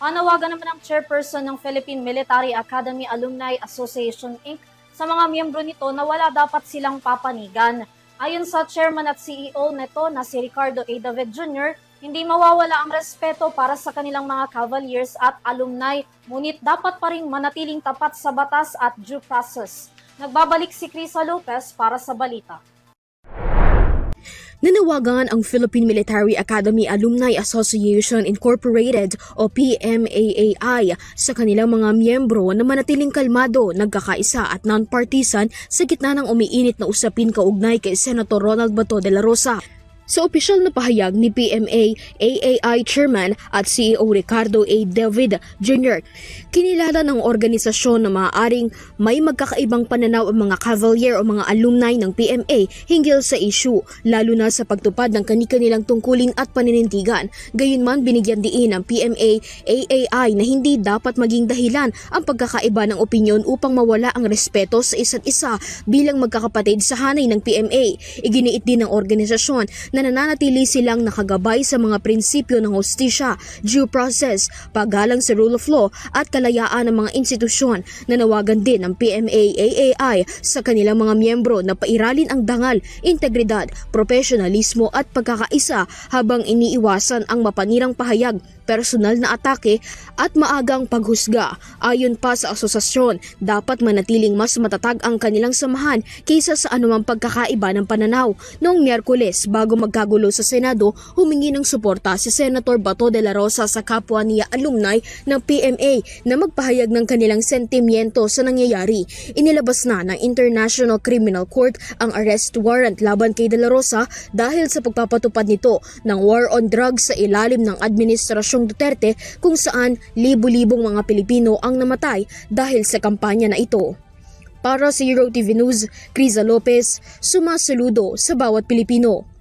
Panawagan naman ng chairperson ng Philippine Military Academy Alumni Association Inc. sa mga miyembro nito na wala dapat silang papanigan. Ayon sa chairman at CEO nito na si Ricardo A. David Jr., hindi mawawala ang respeto para sa kanilang mga Cavaliers at alumni, ngunit dapat pa rin manatiling tapat sa batas at due process. Nagbabalik si Crisa Lopez para sa balita. Nanawagan ang Philippine Military Academy Alumni Association Incorporated o PMAAI sa kanilang mga miyembro na manatiling kalmado, nagkakaisa at non-partisan sa gitna ng umiinit na usapin kaugnay kay Senator Ronald Bato de la Rosa. Sa opisyal na pahayag ni PMA-AAI Chairman at CEO Ricardo A. David Jr., kinilala ng organisasyon na maaaring may magkakaibang pananaw ang mga Cavalier o mga alumni ng PMA hinggil sa issue, lalo na sa pagtupad ng kani-kanilang tungkulin at paninindigan. Gayunman, binigyan diin ng PMA-AAI na hindi dapat maging dahilan ang pagkakaiba ng opinyon upang mawala ang respeto sa isa't isa bilang magkakapatid sa hanay ng PMA. Iginiit din ng organisasyon na nananatili silang nakagabay sa mga prinsipyo ng hustisya, due process, paggalang sa rule of law at kalayaan ng mga institusyon. Nanawagan din ng PMA-AAI sa kanilang mga miyembro na pairalin ang dangal, integridad, profesionalismo at pagkakaisa habang iniiwasan ang mapanirang pahayag, personal na atake at maagang paghusga. Ayon pa sa asosasyon, dapat manatiling mas matatag ang kanilang samahan kaysa sa anumang pagkakaiba ng pananaw. Noong Miyerkules, bago magkagulo sa Senado, humingi ng suporta si Senator Bato de la Rosa sa kapwa niya alumni ng PMA na magpahayag ng kanilang sentimiento sa nangyayari. Inilabas na ng International Criminal Court ang arrest warrant laban kay de la Rosa dahil sa pagpapatupad nito ng war on drugs sa ilalim ng Administrasyong Duterte, kung saan libu-libong mga Pilipino ang namatay dahil sa kampanya na ito. Para sa Euro TV News, Crisa Lopez, sumasaludo sa bawat Pilipino.